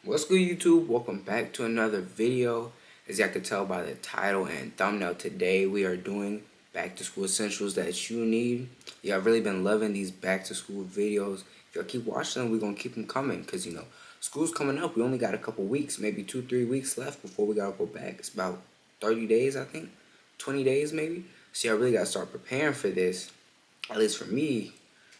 What's good, YouTube? Welcome back to another video. As y'all can tell by the title and thumbnail, today we are doing back to school essentials that you need. Y'all really been loving these back to school videos. If y'all keep watching them, we're gonna keep them coming because school's coming up. We only got a couple weeks, maybe 2-3 weeks left before we gotta go back. It's about 30 days, I think, 20 days maybe. So y'all really gotta start preparing for this. At least for me,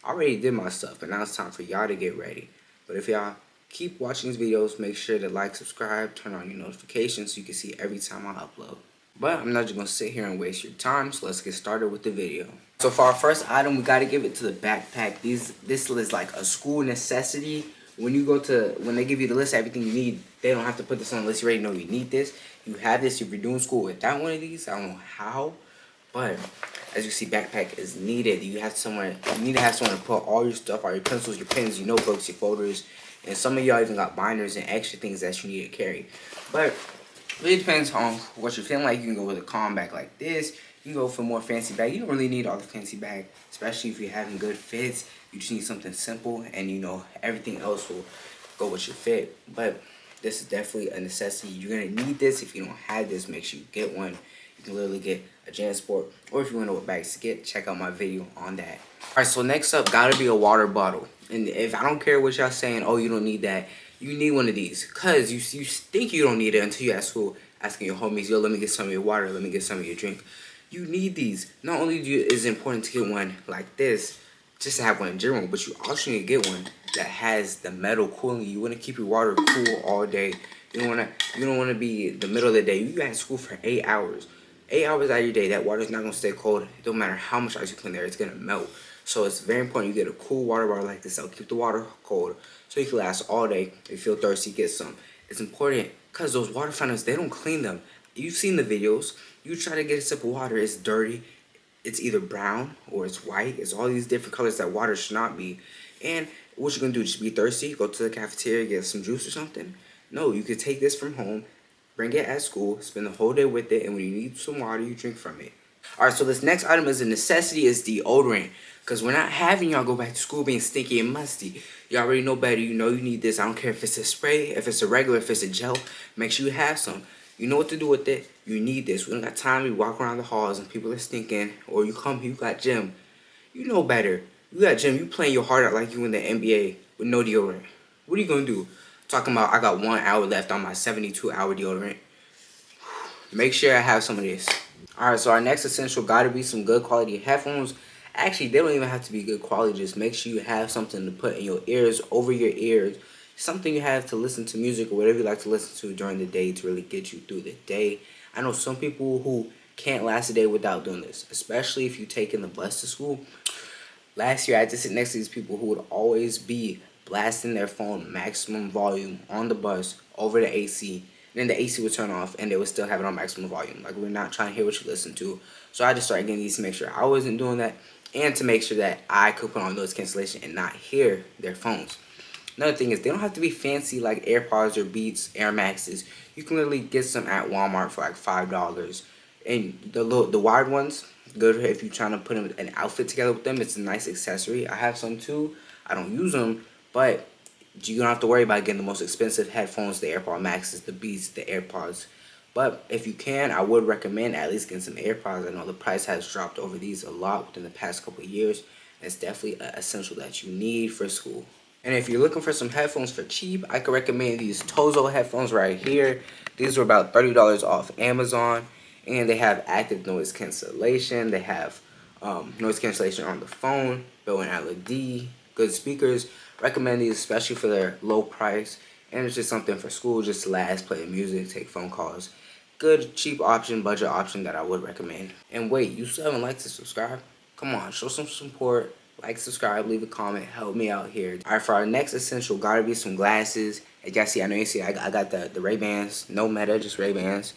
I already did my stuff, but now it's time for y'all to get ready. But if y'all keep watching these videos, make sure to like, subscribe, turn on your notifications so you can see every time I upload. But I'm not just going to sit here and waste your time, so let's get started with the video. So for our first item, we got to give it to the backpack. This is like a school necessity. When they give you the list of everything you need, they don't have to put this on the list. You already know you need this. You have this if you're doing school without one of these. I don't know how, but as you see, backpack is needed. You need to have somewhere to put all your stuff, all your pencils, your pens, your notebooks, your folders, and some of y'all even got binders and extra things that you need to carry. But it really depends on what you're feeling like. You can go with a calm bag like this. You can go for a more fancy bag. You don't really need all the fancy bag, especially if you're having good fits. You just need something simple, and everything else will go with your fit. But this is definitely a necessity. You're gonna need this. If you don't have this, make sure you get one. You can literally get a JanSport, or if you want to know what bags to get, check out my video on that. Alright, so next up, gotta be a water bottle. And if I don't care what y'all saying, oh, you don't need that, you need one of these. Because you think you don't need it until you're at school asking your homies, yo, let me get some of your water, let me get some of your drink. You need these. Not only is it important to get one like this, just to have one in general, but you also need to get one that has the metal cooling. You want to keep your water cool all day. You don't want to be the middle of the day. You at school for 8 hours. 8 hours out of your day, that water's not going to stay cold. It don't matter how much ice you put in there, it's going to melt. So it's very important you get a cool water bottle like this that'll keep the water cold so you can last all day. If you feel thirsty, get some. It's important because those water fountains, they don't clean them. You've seen the videos. You try to get a sip of water, it's dirty. It's either brown or it's white. It's all these different colors that water should not be. And what you're going to do, just be thirsty, go to the cafeteria, get some juice or something? No, you could take this from home, bring it at school, spend the whole day with it, and when you need some water, you drink from it. Alright, so this next item is a necessity, is deodorant. Because we're not having y'all go back to school being stinky and musty. You already know better. You know you need this. I don't care if it's a spray, if it's a regular, if it's a gel. Make sure you have some. You know what to do with it. You need this. We don't got time to walk around the halls and people are stinking. Or you come here, you got gym. You know better. You got gym. You playing your heart out like you in the NBA with no deodorant. What are you going to do? Talking about I got 1 hour left on my 72-hour deodorant. Make sure I have some of this. Alright, so our next essential got to be some good quality headphones. Actually, they don't even have to be good quality. Just make sure you have something to put in your ears, over your ears. Something you have to listen to music or whatever you like to listen to during the day to really get you through the day. I know some people who can't last a day without doing this, especially if you're taking the bus to school. Last year, I had to sit next to these people who would always be blasting their phone maximum volume on the bus over the AC. Then the AC would turn off and they would still have it on maximum volume. Like, we're not trying to hear what you listen to. So I just started getting these to make sure I wasn't doing that and to make sure that I could put on noise cancellation and not hear their phones. Another thing is they don't have to be fancy like AirPods or Beats, Air Maxes. You can literally get some at Walmart for like $5. And the wired ones, good if you're trying to put an outfit together with them. It's a nice accessory. I have some too. I don't use them, but you don't have to worry about getting the most expensive headphones, the AirPod Maxes, the Beats, the AirPods. But if you can, I would recommend at least getting some AirPods. I know the price has dropped over these a lot within the past couple of years. It's definitely an essential that you need for school. And if you're looking for some headphones for cheap, I could recommend these Tozo headphones right here. These were about $30 off Amazon. And they have active noise cancellation. They have noise cancellation on the phone, built-in LED, good speakers. Recommend these especially for their low price. And it's just something for school, just to last, play music, take phone calls. Good, cheap option, budget option that I would recommend. And wait, you still haven't liked to subscribe? Come on, show some support. Like, subscribe, leave a comment, help me out here. Alright, for our next essential, gotta be some glasses. As y'all see, I got the Ray-Bans. No Meta, just Ray-Bans.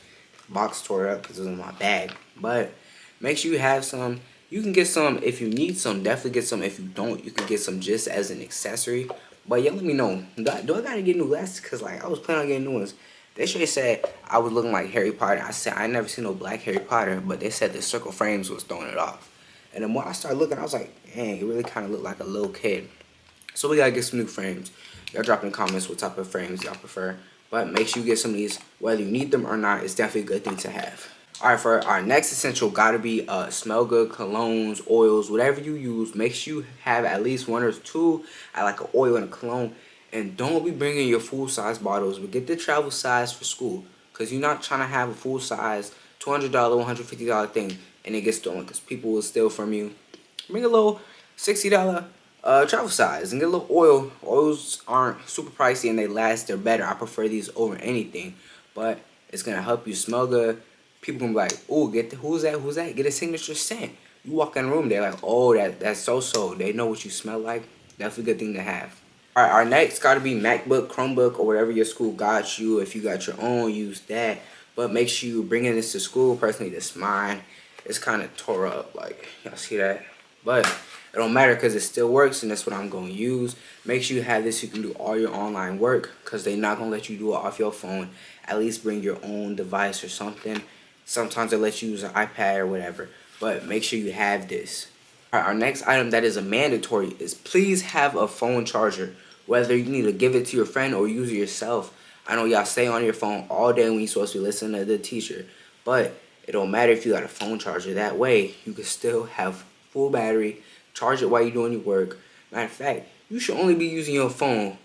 Box tore up because it was in my bag. But make sure you have some. You can get some if you need some. Definitely get some. If you don't, you can get some just as an accessory. But yeah, let me know. Do I gotta get new glasses? Because like I was planning on getting new ones. They straight said I was looking like Harry Potter. I said I never seen no black Harry Potter, but they said the circle frames was throwing it off. And then when I started looking, I was like, dang, it really kind of looked like a little kid. So we gotta get some new frames. Y'all drop in the comments what type of frames y'all prefer. But make sure you get some of these, whether you need them or not. It's definitely a good thing to have. Alright, for our next essential, gotta be smell good colognes, oils, whatever you use. Make sure you have at least one or two. I like an oil and a cologne. And don't be bringing your full size bottles, but get the travel size for school. Because you're not trying to have a full size $200, $150 thing and it gets stolen. Because people will steal from you. Bring a little $60 travel size and get a little oil. Oils aren't super pricey and they last. They're better. I prefer these over anything. But it's going to help you smell good. People can be like, oh, who's that? Who's that? Get a signature scent. You walk in the room, they're like, oh, that's so. They know what you smell like. Definitely a good thing to have. Alright, our next got to be MacBook, Chromebook, or whatever your school got you. If you got your own, use that. But make sure you bring this to school. Personally, this mine. It's kind of tore up. Like, y'all see that? But it don't matter because it still works, and that's what I'm going to use. Make sure you have this so you can do all your online work because they're not going to let you do it off your phone. At least bring your own device or something. Sometimes they let you use an iPad or whatever. But make sure you have this. Alright, our next item that is a mandatory is please have a phone charger. Whether you need to give it to your friend or use it yourself. I know y'all stay on your phone all day when you're supposed to be listening to the teacher. But it don't matter if you got a phone charger. That way, you can still have full battery. Charge it while you're doing your work. Matter of fact, you should only be using your phone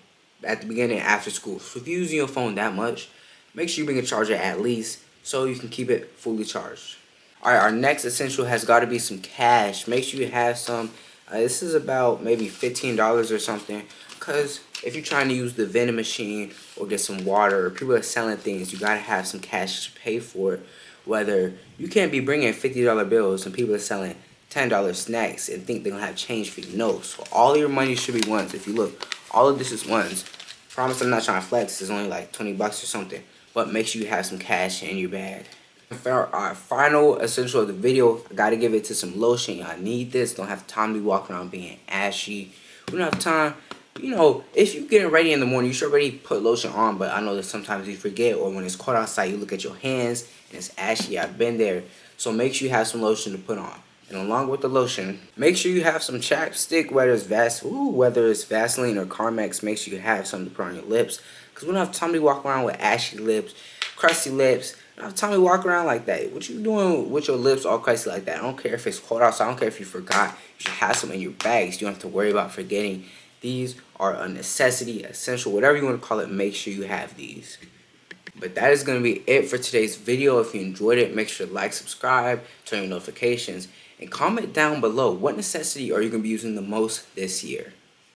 at the beginning and after school. So if you're using your phone that much, make sure you bring a charger at least so you can keep it fully charged. Alright, our next essential has got to be some cash. Make sure you have some. This is about maybe $15 or something. Because if you're trying to use the vending machine or get some water or people are selling things, you got to have some cash to pay for it. Whether you can't be bringing $50 bills and people are selling $10 snacks and think they're going to have change for you. No. So all your money should be ones. If you look, all of this is ones. Promise I'm not trying to flex. It's only like 20 bucks or something. But make sure you have some cash in your bag. For our final essential of the video, I gotta give it to some lotion. Y'all need this. Don't have time to be walking around being ashy. We don't have time. You know, if you're getting ready in the morning, you should already put lotion on. But I know that sometimes you forget, or when it's cold outside, you look at your hands and it's ashy. I've been there. So make sure you have some lotion to put on. And along with the lotion, make sure you have some chapstick, whether it's Vaseline or Carmex. Make sure you have something to put on your lips. Because we don't have time to walk around with ashy lips, crusty lips. I don't have time to walk around like that. What you doing with your lips all crusty like that? I don't care if it's cold outside. I don't care if you forgot. You should have some in your bags. You don't have to worry about forgetting. These are a necessity, essential, whatever you want to call it. Make sure you have these. But that is going to be it for today's video. If you enjoyed it, make sure to like, subscribe, turn your notifications, and comment down below what necessity are you going to be using the most this year.